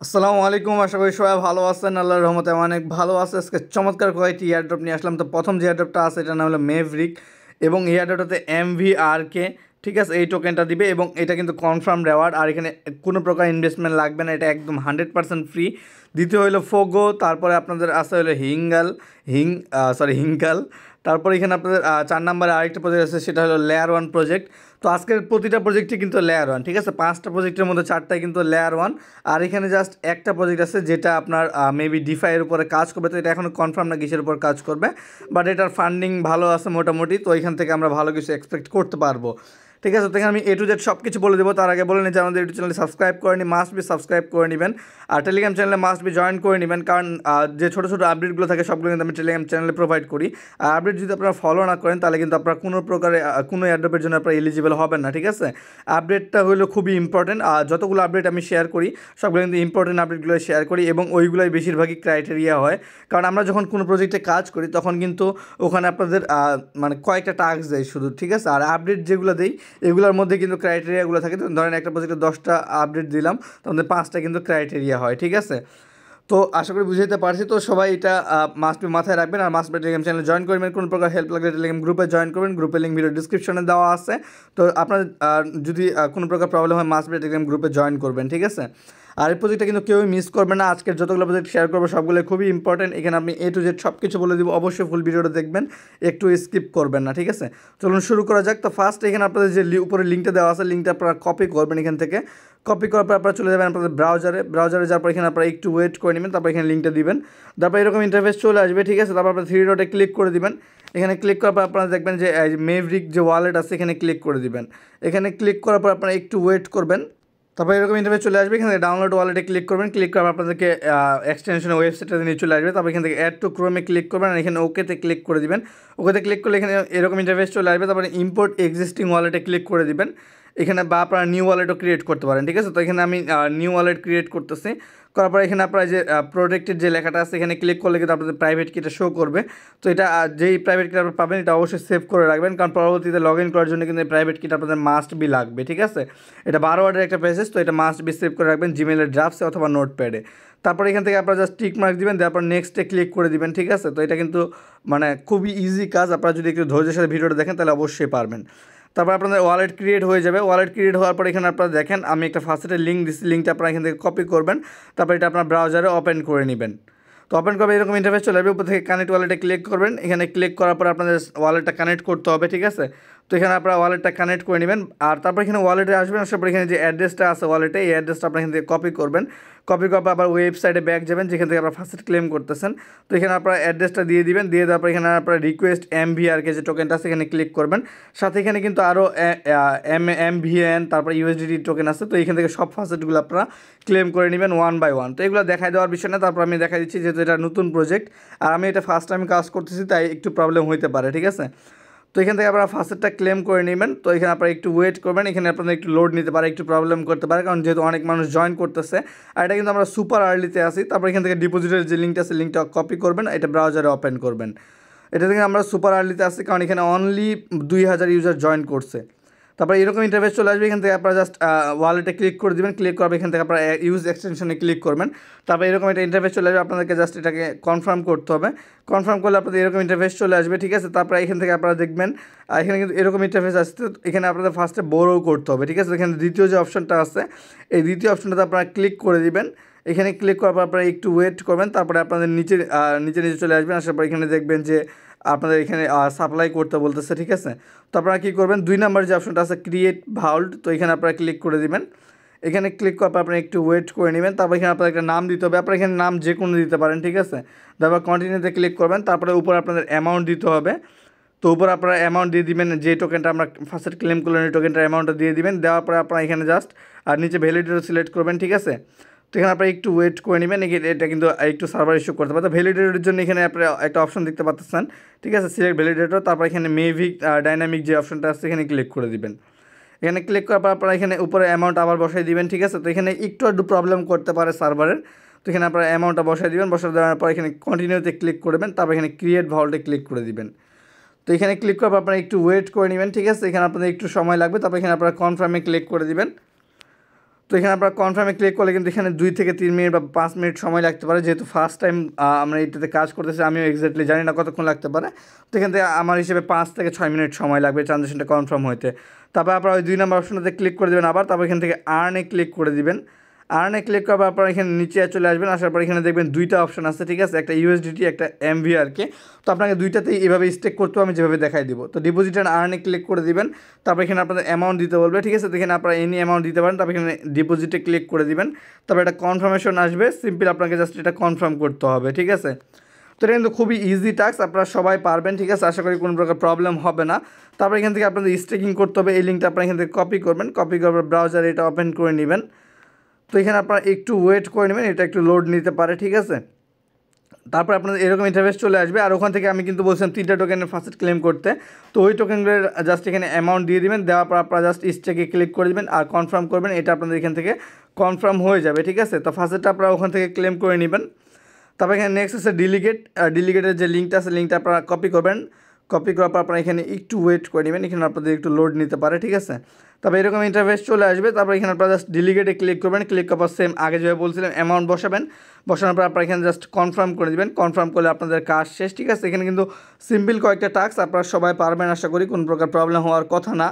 আসসালামু আলাইকুম। আশা করি সবাই ভালো আছেন। আল্লাহর রহমতে অনেক ভালো আছে। আজকে চমৎকার কয়েকটি এয়ারড্রপ নিয়ে আসলাম। তো প্রথম যে এয়ারড্রপটা আছে এটার নাম হলো মেভরিক এবং এই এয়ারড্রপটাতে MVRK, ঠিক আছে, এই টোকেনটা দিবে এবং এটা কিন্তু কনফার্ম রেওয়ার্ড। আর এখানে কোনো প্রকার ইনভেস্টমেন্ট লাগবে না, এটা একদম 100% ফ্রি। দ্বিতীয় হলো ফোগো, তারপরে আপনাদের আছে হলো হিঙ্কাল। তারপরে এখানে আপনাদের 4 নম্বরে আরেকটা প্রজেক্ট আছে, সেটা হলো লেয়ার 1 প্রজেক্ট। তো আজকের প্রতিটা প্রজেক্টই কিন্তু লেয়ার 1, ঠিক আছে। 5টা প্রজেক্টের মধ্যে 4টাই কিন্তু লেয়ার 1। আর এখানে জাস্ট একটা প্রজেক্ট আছে যেটা আপনার মেবি ডিফাইয়ের উপরে কাজ করবে। তো এটা এখনও কনফার্ম না কিসের উপর কাজ করবে, বাট এটার ফান্ডিং ভালো আছে মোটামুটি। তো এখান থেকে আমরা ভালো কিছু এক্সপেক্ট করতে পারবো, ঠিক আছে। তো এখানে আমি A to Z সব কিছু বলে দেবো। তার আগে বলে নিই যে আমাদের ইউটিউব চ্যানেল সাবস্ক্রাইব করে নি, মাস্ট বি সাবস্ক্রাইব করে নেবেন। আর টেলিগ্রাম চ্যানেলে মাস্ট বি জয়েন করে নেবেন, কারণ যে ছোটো ছোটো আপডেটগুলো থাকে সবগুলো কিন্তু আমি টেলিগ্রাম চ্যানেলে প্রোভাইড করি। আর আপডেট যদি আপনারা ফলো না করেন তাহলে কিন্তু আপনারা কোনো প্রকারে কোনো অ্যাড্রপের জন্য আপনারা এলিজিবল হবেন না, ঠিক আছে। আপডেটটা হলো খুবই ইম্পর্টেন্ট। আর যতগুলো আপডেট আমি শেয়ার করি সবগুলো কিন্তু ইম্পর্টেন্ট আপডেটগুলো শেয়ার করি এবং ওইগুলোই বেশিরভাগই ক্রাইটেরিয়া হয়। কারণ আমরা যখন কোনো প্রজেক্টে কাজ করি তখন কিন্তু ওখানে আপনাদের মানে কয়েকটা টাস্ক দেয় শুধু, ঠিক আছে। আর আপডেট যেগুলো দেই এগুলোর মধ্যে কিন্তু ক্রাইটেরিয়াগুলো থাকে। তো ধরেন একটা প্রজেক্টে 10টা আপডেট দিলাম, তাহলে 5টা কিন্তু ক্রাইটেরিয়া হয়, ঠিক আছে। তো আশা করি বুঝাইতে পারছি। তো সবাই এটা মাস্ট বি মাথায় রাখবেন। আর মাস্ট বি টেলিগ্রাম চ্যানেলে জয়েন করবেন। কোনো প্রকার হেল্প লাগলে টেলিগ্রাম গ্রুপে জয়েন করবেন। গ্রুপের লিঙ্ক ভিডিও ডিসক্রিপশনে দেওয়া আছে। তো আপনার যদি কোনো প্রকার প্রবলেম হয় মাস্ট বি টেলিগ্রাম গ্রুপে জয়েন করবেন, ঠিক আছে। আর এই প্রজেক্টটা কিন্তু কেউই মিস করবে না। আজকের যতগুলো প্রজেক্ট শেয়ার করবো সবগুলো খুবই ইম্পর্টেন্ট। এখানে আপনি A to Z সব কিছু বলে দিব। অবশ্যই ফুল ভিডিওটা দেখবেন, একটু স্কিপ করবেন না, ঠিক আছে। চলুন শুরু করা যাক। তো ফার্স্ট এখানে আপনাদের যে উপরে লিঙ্কটা দেওয়া আছে, লিঙ্কটা আপনারা কপি করবেন। এখান থেকে কপি করার পর আপনারা চলে যাবেন আপনাদের ব্রাউজারে যাওয়ার পর এখানে আপনারা একটু ওয়েট করে নেবেন, তারপর এখানে লিঙ্কটা দিবেন। তারপর এরকম ইন্টারফেস চলে আসবে, ঠিক আছে। তারপর আপনার 3 ডটে ক্লিক করে দিবেন। এখানে ক্লিক করার পর আপনারা দেখবেন যে মেভরিক যে ওয়ালেট আছে এখানে ক্লিক করে দিবেন। এখানে ক্লিক করার পর আপনারা একটু ওয়েট করবেন। তারপর এরকম ইন্টারফেস চলে আসবে। এখানে ডাউনলোড ওয়ালেটে ক্লিক করবেন। ক্লিক করার আপনাদেরকে এক্সটেনশনের ওয়েবসাইটটা নিয়ে চলে আসবে। তারপর এখান থেকে অ্যাড টু ক্রোমে ক্লিক করবেন আর এখানে ওকেতে ক্লিক করে দিবেন। ওকেতে ক্লিক করলে এখানে এরকম ইন্টারফেস চলে আসবে। তারপরে ইম্পোর্ট এক্সিস্টিং ওয়ালেটে ক্লিক করে দিবেন। এখানে বা আপনারা নিউ ওয়ালেটও ক্রিয়েট করতে পারেন, ঠিক আছে। তো এখানে আমি নিউ ওয়ালেট ক্রিয়েট করতেছি। করার পর এখানে আপনারা যে প্রোটেক্টেড যে লেখাটা আছে এখানে ক্লিক করলে কিন্তু আপনাদের প্রাইভেট কিটা শো করবে। তো এটা যেই প্রাইভেট কিটা আপনারা পাবেন এটা অবশ্যই সেভ করে রাখবেন, কারণ পরবর্তীতে লগ ইন করার জন্য কিন্তু এই প্রাইভেট কিটা আপনাদের মাস্ট বি লাগবে, ঠিক আছে। এটা 12 ওয়ার্ডের একটা প্যাসেজ, তো এটা মাস্ট বি সেভ করে রাখবেন জিমেলের ড্রাফটসে অথবা নোটপ্যাডে। তারপর এখান থেকে আপনারা জাস্ট টিক মার্ক দিবেন, তারপর নেক্সটে ক্লিক করে দিবেন, ঠিক আছে। তো এটা কিন্তু মানে খুবই ইজি কাজ। আপনারা যদি একটু ধৈর্যের সাথে ভিডিওটা দেখেন তাহলে অবশ্যই পারবেন। তারপর আপনাদের ওয়ালেট ক্রিয়েট হয়ে যাবে। ওয়ালেট ক্রিয়েট হওয়ার পর এখানে আপনারা দেখেন আমি একটা ফার্স্টের লিঙ্ক দিচ্ছি, লিঙ্কটা আপনারা এখান থেকে কপি করবেন। তারপর এটা আপনার ব্রাউজারে ওপেন করে নেবেন। তো ওপেন করবে এরকম ইন্টারফেস চলে আসবে। উপর থেকে কানেক্ট ওয়ালেটে ক্লিক করবেন। এখানে ক্লিক করার পর আপনাদের ওয়ালেটটা কানেক্ট করতে হবে, ঠিক আছে। তো এখানে আপনারা ওয়ালেটটা কানেক্ট করে নেবেন। আর তারপর এখানে ওয়ালেটে আসবেন, আসার পর এখানে যে অ্যাড্রেসটা আছে ওয়ালেটে এই অ্যাড্রেসটা আপনার এখান থেকে কপি করবেন। কপি করার পর আবার ওয়েবসাইটে ব্যাক যাবেন যেখান থেকে আপনারা ফার্স্ট ক্লেম করতেছেন। তো এখানে আপনারা অ্যাড্রেসটা দিয়ে দিবেন। দিয়ে দেওয়ার পর এখানে আপনারা রিকোয়েস্ট MVRK যে টোকেনটা আছে এখানে ক্লিক করবেন। সাথে এখানে কিন্তু আরও MVN তারপর USDT টোকেন আছে। তো এখান থেকে সব ফাসেটগুলো আপনারা ক্লেম করে নেবেন 1 বাই 1। তো এগুলো দেখাই দেওয়ার বিষয় না। তারপর আমি দেখা দিচ্ছি যেহেতু এটা নতুন প্রজেক্ট আর আমি এটা ফার্স্ট টাইম কাজ করতেছি তাই একটু প্রবলেম হইতে পারে, ঠিক আছে। তো এখান থেকে আপনারা ফার্স্টেরটা ক্লেম করে নেবেন। তো এখানে আপনারা একটু ওয়েট করবেন। এখানে আপনাদের একটু লোড নিতে পারে, একটু প্রবলেম করতে পারে, কারণ যেহেতু অনেক মানুষ জয়েন করতেছে। আর এটা কিন্তু আমরা সুপার আর্লিতে আসি। তারপর এখান থেকে ডিপোজিটের যে লিঙ্কটা আছে লিঙ্কটা কপি করবেন, এটা ব্রাউজারে ওপেন করবেন। এটা থেকে আমরা সুপার আর্লিতে আসি কারণ এখানে অনলি 2000 ইউজার জয়েন করছে। তারপর এরকম ইন্টারফেস চলে আসবে। এখান থেকে আপনারা জাস্ট ওয়ালেটে ক্লিক করে দেবেন। ক্লিক করবে এখান থেকে আপনারা ইউজ এক্সটেনশনে ক্লিক করবেন। তারপর এরকম একটা ইন্টারফেস চলে আসবে। আপনাদেরকে জাস্ট এটাকে কনফার্ম করতে হবে। কনফার্ম করলে আপনাদের এরকম ইন্টারফেস চলে আসবে, ঠিক আছে। তারপর এখান থেকে আপনারা দেখবেন এখানে কিন্তু এরকম ইন্টারফেস আসছে। এখানে আপনাদের ফার্স্টে বড়ো করতে হবে, ঠিক আছে। এখানে দ্বিতীয় যে অপশনটা আছে এই দ্বিতীয় অপশনটাতে আপনারা ক্লিক করে দিবেন। এখানে ক্লিক করার পর আপনারা একটু ওয়েট করবেন। তারপরে আপনাদের নিচে নিচে চলে আসবেন। আসার পর এখানে দেখবেন যে আপনাদের এখানে সাপ্লাই করতে বলতেছে, ঠিক আছে। তো আপনারা কী করবেন, 2 নম্বর যে অপশনটা আছে ক্রিয়েট ভাউল্ট, তো এখানে আপনারা ক্লিক করে দিবেন। এখানে ক্লিক করার পর আপনারা একটু ওয়েট করে নেবেন। তারপর এখানে আপনাদের একটা নাম দিতে হবে। আপনারা এখানে নাম যে কোনো দিতে পারেন, ঠিক আছে। তারপর কন্টিনিউতে ক্লিক করবেন। তারপরে উপরে আপনাদের অ্যামাউন্ট দিতে হবে। তো উপরে আপনারা অ্যামাউন্ট দিয়ে দিবেন, যে টোকেনটা আমরা ফার্স্ট ক্লেম করলেন এই টোকেনটার অ্যামাউন্টটা দিয়ে দিবেন। দেওয়ার পরে আপনারা এখানে জাস্ট আর নিচে ভ্যালিডেটর সিলেক্ট করবেন, ঠিক আছে। তো এখানে আপনারা একটু ওয়েট করে নেবেন। এটা কিন্তু একটু সার্ভার ইস্যু করতে পারে। তো ভ্যালিডেটরের জন্য এখানে আপনারা একটা অপশন দেখতে পাচ্ছেন, ঠিক আছে, সিলেক্ট ভ্যালিডেটর। তারপর এখানে মেভিক ডাইনামিক যে অপশনটা আছে এখানে ক্লিক করে দিবেন। এখানে ক্লিক করার পর আপনারা এখানে উপরে অ্যামাউন্ট আবার বসাই দিবেন, ঠিক আছে। তো এখানে একটু প্রবলেম করতে পারে সার্ভারের। তো এখানে আপনারা অ্যামাউন্টটা বসাই দিবেন। বসাই দেওয়ার পর এখানে কন্টিনিউতে ক্লিক করবেন। তারপর এখানে ক্রিয়েট ভাউল্টে ক্লিক করে দিবেন। তো এখানে ক্লিক করার পর আপনারা একটু ওয়েট করে নেবেন, ঠিক আছে। এখানে আপনাদের একটু সময় লাগবে। তারপর এখানে আপনারা কনফার্মে ক্লিক করে দিবেন। তো এখানে আপনারা কনফার্মে ক্লিক করলে কিন্তু এখানে 2 থেকে 3 মিনিট বা 5 মিনিট সময় লাগতে পারে, যেহেতু ফার্স্ট টাইম আমরা এইটাতে কাজ করতেছি, আমিও এক্স্যাক্টলি জানি না কতক্ষণ লাগতে পারে। তো এখান থেকে আমার হিসেবে 5 থেকে 6 মিনিট সময় লাগবে ট্রানজ্যাকশনটা কনফার্ম হইতে। তারপর আপনারা ওই 2 নম্বর অপশনটাতে ক্লিক করে দেবেন আবার, তারপর এখান থেকে আর্নে ক্লিক করে দিবেন। আর্নে ক্লিক করার আপনারা এখানে নিচে চলে আসবেন, আসার পর এখানে দেখবেন 2টা অপশন আছে, ঠিক আছে, একটা ইউএসডিটি একটা এমভিআরকে। তো আপনাকে 2টাতেই এভাবে স্টেক করতে আমি যেভাবে দেখাই দিব। তো ডিপোজিট অ্যান্ড আর্নে ক্লিক করে দিবেন, তারপর এখানে আপনাদের অ্যামাউন্ট দিতে বলবে, ঠিক আছে। তো এখানে আপনারা এনি অ্যামাউন্ট দিতে পারেন, তারপর এখানে ডিপোজিটে ক্লিক করে দিবেন, তারপর একটা কনফার্মেশন আসবে, সিম্পল আপনাকে জাস্ট এটা কনফার্ম করতে হবে, ঠিক আছে। তো এটা কিন্তু খুবই ইজি টাস্ক, আপনারা সবাই পারবেন, ঠিক আছে, আশা করি কোনো প্রকার প্রবলেম হবে না। তারপর এখান থেকে আপনাদের স্টেকিং করতে হবে, এই লিঙ্কটা আপনারা এখান থেকে কপি করবেন, কপি করার ব্রাউজারে এটা ওপেন করে নেবেন। তো এখানে আপনারা একটু ওয়েট করে নেবেন, এটা একটু লোড নিতে পারে, ঠিক আছে। তারপর আপনাদের এরকম ইন্টারফেস চলে আসবে, আর ওখান থেকে আমি কিন্তু বলছিলাম 3টা টোকেনের ফার্স্ট ক্লেম করতে। তো ওই টোকেনগুলোর জাস্ট এখানে অ্যামাউন্ট দিয়ে দিবেন, দেওয়ার পর আপনারা জাস্ট স্টেকে ক্লিক করে দেবেন আর কনফার্ম করবেন, এটা আপনাদের এখান থেকে কনফার্ম হয়ে যাবে, ঠিক আছে। তো ফার্স্টটা আপনারা ওখান থেকে ক্লেম করে নেবেন। তারপর এখানে নেক্সট আছে ডিলিগেটের যে লিঙ্কটা আছে, লিঙ্কটা আপনারা কপি করবেন, কপি করার পর আপনারা এখানে একটু ওয়েট করে নেবেন, এখানে আপনাদের একটু লোড নিতে পারে, ঠিক আছে। তারপর এরকম ইন্টারফেস চলে আসবে, তারপর এখানে আপনারা জাস্ট ডিলিগেটে ক্লিক করবেন, ক্লিক করার পর সেম আগে যেভাবে বলছিলাম অ্যামাউন্ট বসাবেন, বসানোর পর আপনারা এখানে জাস্ট কনফার্ম করে দেবেন, কনফার্ম করলে আপনাদের কাজ শেষ, ঠিক আছে। এখানে কিন্তু সিম্পল কয়েকটা টাস্ক, আপনারা সবাই পারবেন আশা করি, কোনো প্রকার প্রবলেম হওয়ার কথা না।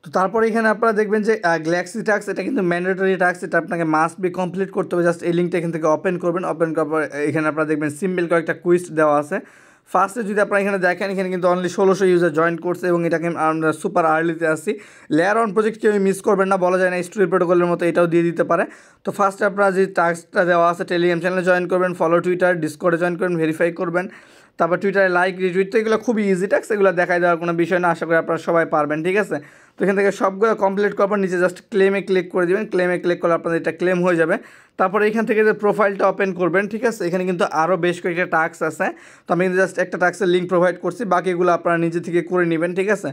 তো তারপরে এখানে আপনারা দেখবেন যে গ্যালাক্সি টাস্ক, এটা কিন্তু ম্যান্ডেটরি টাস্ক, এটা আপনাকে মাস্ট বি কমপ্লিট করতে হবে। জাস্ট এই লিঙ্কটা এখান থেকে ওপেন করবেন, ওপেন করার পর এখানে আপনারা দেখবেন সিম্পল কয়েকটা কুইজ দেওয়া আছে। ফার্স্টে যদি আপনারা এখানে দেখেন, এখানে কিন্তু অনলি 1600 ইউজার জয়েন করছে এবং এটাকে আমরা সুপার আর্লিতে আসি। লেয়ার অন প্রজেক্ট কেউ মিস করবেন না, বলা যায় না স্টোরি প্রোটোকলের মতো এটাও দিয়ে দিতে পারে। তো ফার্স্টে আপনারা যে টাস্কটা দেওয়া আছে, টেলিগ্রাম চ্যানেলে জয়েন করবেন, ফলো টুইটার, ডিসকর্ডে জয়েন করবেন, ভেরিফাই করবেন, তারপর টুইটারে লাইক রিটুইট। তো এগুলো খুবই ইজি টাস্ক, এগুলো দেখাই দেওয়ার কোনো বিষয় না, আশা করি আপনারা সবাই পারবেন, ঠিক আছে। তো এখান থেকে সবগুলো কমপ্লিট করার পর নিচে জাস্ট ক্লেমে ক্লিক করে দেবেন, ক্লেমে ক্লিক করলে আপনাদের এটা ক্লেম হয়ে যাবে। তারপরে এখান থেকে যে প্রোফাইলটা ওপেন করবেন, ঠিক আছে, এখানে কিন্তু আরও বেশ কয়েকটা টাস্ক আছে। তো আমি কিন্তু জাস্ট একটা টাস্কের লিঙ্ক প্রোভাইড করছি, বাকিগুলো আপনারা নিজে থেকে করে নেবেন, ঠিক আছে।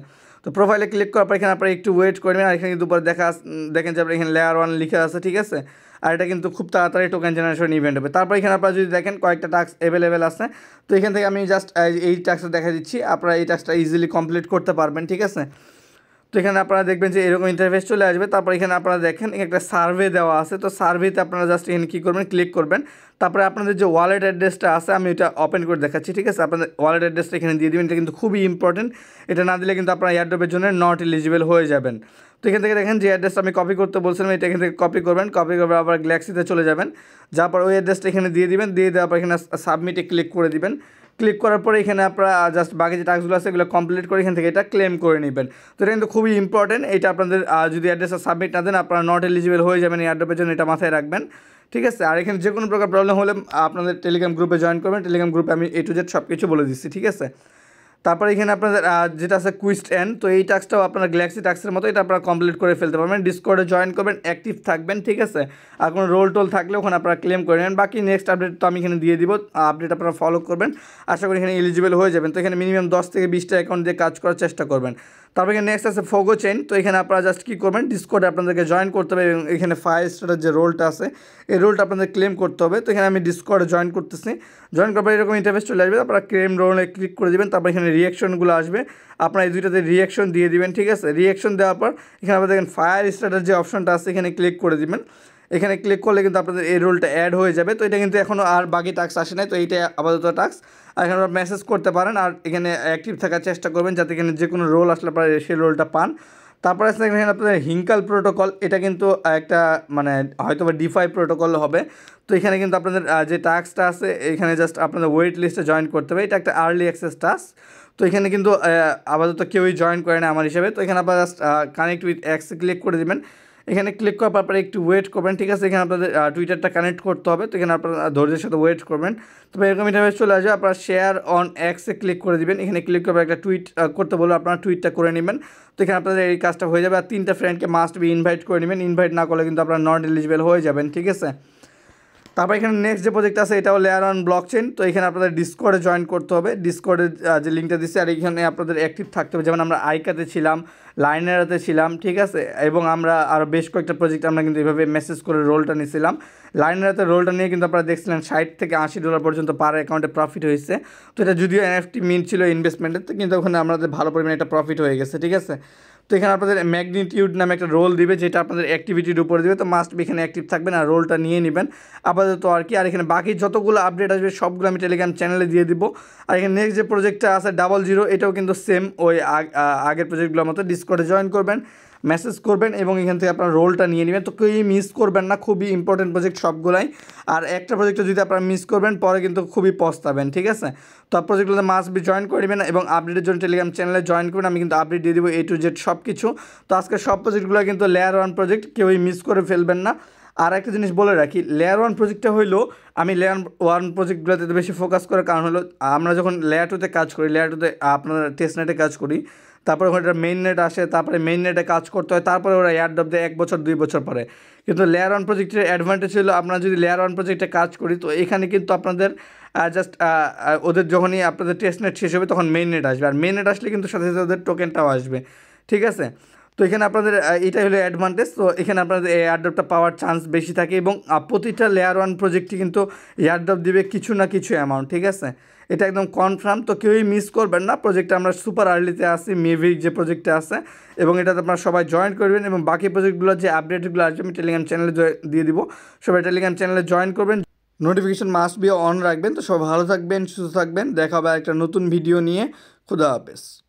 তো প্রোফাইলে ক্লিক করার পর এখানে আপনারা একটু ওয়েট করবেন, আর এখানে কিন্তু উপরে দেখেন যে আপনার এখানে লেয়ার 1 লিখা আছে, ঠিক আছে। আর এটা কিন্তু খুব তাড়াতাড়ি টোকেন জেনারেশন ইভেন্ট হবে। তারপর এখানে আপনারা যদি দেখেন কয়েকটা টাস্ক অ্যাভেলেবেল আছে, তো এখান থেকে আমি জাস্ট এই টাস্কটা দেখা দিচ্ছি, আপনারা এই টাস্কটা ইজিলি কমপ্লিট করতে পারবেন, ঠিক আছে। তো এখানে আপনারা দেখবেন যে এরকম ইন্টারফেস চলে আসবে। তারপর এখানে আপনারা দেখেন একটা সার্ভে দেওয়া আছে, তো সার্ভেতে আপনারা জাস্ট এখানে কী করবেন, ক্লিক করবেন। তারপরে আপনাদের যে ওয়ালেট অ্যাড্রেসটা আছে, আমি এটা ওপেন করে দেখাচ্ছি, ঠিক আছে। আপনাদের ওয়ালেট অ্যাড্রেসটা এখানে দিয়ে দেবেন, এটা কিন্তু খুবই ইম্পর্টেন্ট, এটা না দিলে কিন্তু আপনারা এয়ারড্রপের জন্য নট এলিজিবল হয়ে যাবেন। তো এখান থেকে দেখেন যে অ্যাড্রেসটা আমি কপি করতে বলছিলাম, এটা এখান থেকে কপি করবেন, কপি করবে আবার গ্যালাক্সিতে চলে যাবেন, যার পর ওই অ্যাড্রেসটা এখানে দিয়ে দিবেন, দিয়ে দেওয়ার পর এখানে সাবমিটে ক্লিক করে দিবেন। ক্লিক করার পরে এখানে আপনারা জাস্ট বাকি যে টাস্কগুলো আছে এগুলো কমপ্লিট করে এখান থেকে এটা ক্লেম করে নেবেন। তো এটা কিন্তু খুবই ইম্পর্টেন্ট, এটা আপনাদের যদি অ্যাড্রেসটা সাবমিট না দেন আপনারা নট এলিজিবল হয়ে যাবেন এয়ারড্রপের জন্য, এটা মাথায় রাখবেন, ঠিক আছে। আর এখানে যে কোনো প্রকার প্রবলেম হলে আপনাদের টেলিগ্রাম গ্রুপে জয়েন করবেন, টেলিগ্রাম গ্রুপে আমি A to Z সব কিছু বলে দিচ্ছি, ঠিক আছে। তারপরে এখানে আপনাদের যেটা আছে কুইস্ট এন্ড, তো এই টাস্কটাও আপনারা গ্যালাক্সি টাস্কের মতো এটা আপনারা কমপ্লিট করে ফেলতে পারবেন। ডিসকর্ডে জয়েন করবেন, অ্যাক্টিভ থাকবেন, ঠিক আছে। আর কোনো রোল টোল থাকলে ওখানে আপনারা ক্লেম করে নেবেন। বাকি নেক্সট আপডেট তো আমি এখানে দিয়ে দিব, আপডেট আপনারা ফলো করবেন, আশা করি এখানে এলিজিবল হয়ে যাবেন। তো এখানে মিনিমাম 10 থেকে 20টা অ্যাকাউন্ট দিয়ে কাজ করার চেষ্টা করবেন। তারপর এখানে নেক্সট আছে ফোগো চেইন, তো এখানে আপনারা জাস্ট কী করবেন, ডিসকর্ডে আপনাদেরকে জয়েন করতে হবে এবং এখানে 5 স্টারের যে রোলটা আছে এই রোলটা আপনাদের ক্লেম করতে হবে। তো এখানে আমি ডিসকর্ডে জয়েন করতেছি, জয়েন করার পর এরকম ইন্টারফেস চলে আসবে, আপনারা ক্লেম রোলে ক্লিক করে দেবেন। তারপর এখানে রিয়াকশনগুলো আসবে, আপনারা এই দুইটাতে রিয়াকশন দিয়ে দিবেন, ঠিক আছে। রিয়াকশন দেওয়ার পর এখানে আপনাদের দেখেন ফায়ার স্টার্টার যে অপশনটা আছে এখানে ক্লিক করে দিবেন। এখানে ক্লিক করলে কিন্তু আপনাদের এই রোলটা অ্যাড হয়ে যাবে। তো এটা কিন্তু এখনও আর বাকি টাস্ক আসে নাই, তো এইটা আপাতত টাস্ক। আর এখানে আপনারা মেসেজ করতে পারেন আর এখানে অ্যাক্টিভ থাকার চেষ্টা করবেন যাতে এখানে যে কোনো রোল আসলে আপনারা সেই রোলটা পান। তারপরে আছে এখানে আপনাদের হিঙ্কাল প্রোটোকল, এটা কিন্তু একটা মানে হয়তো বা ডিফাই প্রোটোকল হবে। তো এখানে কিন্তু আপনাদের যে টাস্কটা আছে এখানে জাস্ট আপনাদের ওয়েট লিস্টে জয়েন করতে হবে, এটা একটা আর্লি অ্যাক্সেস টাস্ক। তো এখানে কিন্তু আপাতত কেউই জয়েন করে না আমার হিসাবে। তো এখানে আপনারা জাস্ট কানেক্ট উইথ এক্সে ক্লিক করে দেবেন, এখানে ক্লিক করার পর একটু ওয়েট করবেন, ঠিক আছে। এখানে আপনাদের টুইটারটা কানেক্ট করতে হবে, তো এখানে আপনারা ধৈর্যের সাথে ওয়েট করবেন। তবে এরকম ইন্টারফেস চলে আসবে, আপনারা শেয়ার অন এক্সে ক্লিক করে দিবেন, এখানে ক্লিক করবে একটা টুইট করতে বলবো, আপনারা টুইটটা করে নেবেন। তো এখানে আপনাদের এই কাজটা হয়ে যাবে। আর 3টা ফ্রেন্ডকে মাস্ট বি ইনভাইট করে নেবেন, ইনভাইট না করলে কিন্তু আপনারা নট এলিজিবল হয়ে যাবেন, ঠিক আছে। তারপর এখানে নেক্সট যে প্রজেক্ট আছে এটাও লেয়ার অন ব্লকচেন, তো এখানে আপনাদের ডিসকর্ডে জয়েন করতে হবে, ডিসকর্ডের যে লিঙ্কটা দিচ্ছে আর এখানে আপনাদের অ্যাক্টিভ থাকতে হবে। যেমন আমরা আইকাতে ছিলাম, লাইনারাতে ছিলাম, ঠিক আছে, এবং আমরা আরও বেশ কয়েকটা প্রজেক্ট আমরা কিন্তু এভাবে মেসেজ করে রোলটা নিয়েছিলাম। লাইনারাতে রোলটা নিয়ে কিন্তু আপনারা দেখছিলেন $60 থেকে $80 পর্যন্ত পার অ্যাকাউন্টে প্রফিট হয়েছে। তো এটা যদিও NFT মিন্ট ছিল ইনভেস্টমেন্টের, তো কিন্তু ওখানে আমাদের ভালো পরিমাণে একটা প্রফিট হয়ে গেছে, ঠিক আছে। তো এখানে আপনাদের ম্যাগনিটিউড নামে একটা রোল দিবে, যেটা আপনাদের অ্যাক্টিভিটির উপরে দিবে। তো মাস্ট এখানে অ্যাক্টিভ থাকবেন আর রোলটা নিয়ে নেবেন আপাতত আর কি। আর এখানে বাকি যতগুলো আপডেট আসবে সবগুলো আমি টেলিগ্রাম চ্যানেলে দিয়ে দিব। আর এখানে নেক্সট যে প্রজেক্টটা আছে 00, এটাও কিন্তু সেম ওই আগের প্রজেক্টগুলোর মতো। ডিসকর্ডে জয়েন করবেন, মেসেজ করবেন এবং এখান থেকে আপনার রোলটা নিয়ে নেবেন। তো কেউই মিস করবেন না, খুবই ইম্পর্টেন্ট প্রজেক্ট সবগুলাই। আর একটা প্রজেক্টে যদি আপনারা মিস করবেন পরে কিন্তু খুবই পস্তাবেন, ঠিক আছে। তো প্রজেক্টগুলোতে মাস্ট বি জয়েন করে নেবেন এবং আপডেটের জন্য টেলিগ্রাম চ্যানেলে জয়েন করবেন। আমি কিন্তু আপডেট দিয়ে দেবো A to Z সব কিছু। তো আজকে সব প্রজেক্টগুলো কিন্তু লেয়ার 1 প্রজেক্ট, কেউই মিস করে ফেলবেন না। আর একটা জিনিস বলে রাখি, লেয়ার 1 প্রজেক্টটা হইলো, আমি লেয়ার 1 প্রজেক্টগুলোতে বেশি ফোকাস করার কারণ হলো, আমরা যখন লেয়ার 2তে কাজ করি, লেয়ার 2তে আপনার টেস্ট নেটে কাজ করি, তারপরে ওখানে মেইন নেট আসে, তারপরে মেইন নেটে কাজ করতে হয়, তারপরে ওরা এয়ারড্রপ দেয় 1 বছর 2 বছর পরে। কিন্তু লেয়ার 1 প্রজেক্টের অ্যাডভান্টেজ হলো, আপনারা যদি লেয়ার 1 প্রজেক্টে কাজ করি, তো এখানে কিন্তু আপনাদের জাস্ট ওদের যখনই আপনাদের টেস্ট নেট শেষ হবে তখন মেইন নেট আসবে, আর মেইন নেট আসলে কিন্তু সাথে সাথে ওদের টোকেনটাও আসবে, ঠিক আছে। তো এখানে আপনাদের এটাই হলো অ্যাডভান্টেজ। তো এখানে আপনাদের এই এয়ারড্রপটা পাওয়ার চান্স বেশি থাকে এবং প্রতিটা লেয়ার 1 প্রজেক্টই কিন্তু এয়ারড্রপ দিবে কিছু না কিছু অ্যামাউন্ট, ঠিক আছে। এটা একদম কনফার্ম। তো কেউই মিস করবেন না, প্রজেক্টটা আমরা সুপার আর্লিতে আসি, মেভিক যে প্রজেক্টটা আছে, এবং এটাতে আপনারা সবাই জয়েন করবেন এবং বাকি প্রজেক্টগুলো যে আপডেটগুলো আসবে আমি টেলিগ্রাম চ্যানেলে দিয়ে দিব। সবাই টেলিগ্রাম চ্যানেলে জয়েন করবেন, নোটিফিকেশন মাস্ট বি অন রাখবেন। তো সবাই ভালো থাকবেন, সুস্থ থাকবেন, দেখা হবে একটা নতুন ভিডিও নিয়ে। খুদা হাফেজ।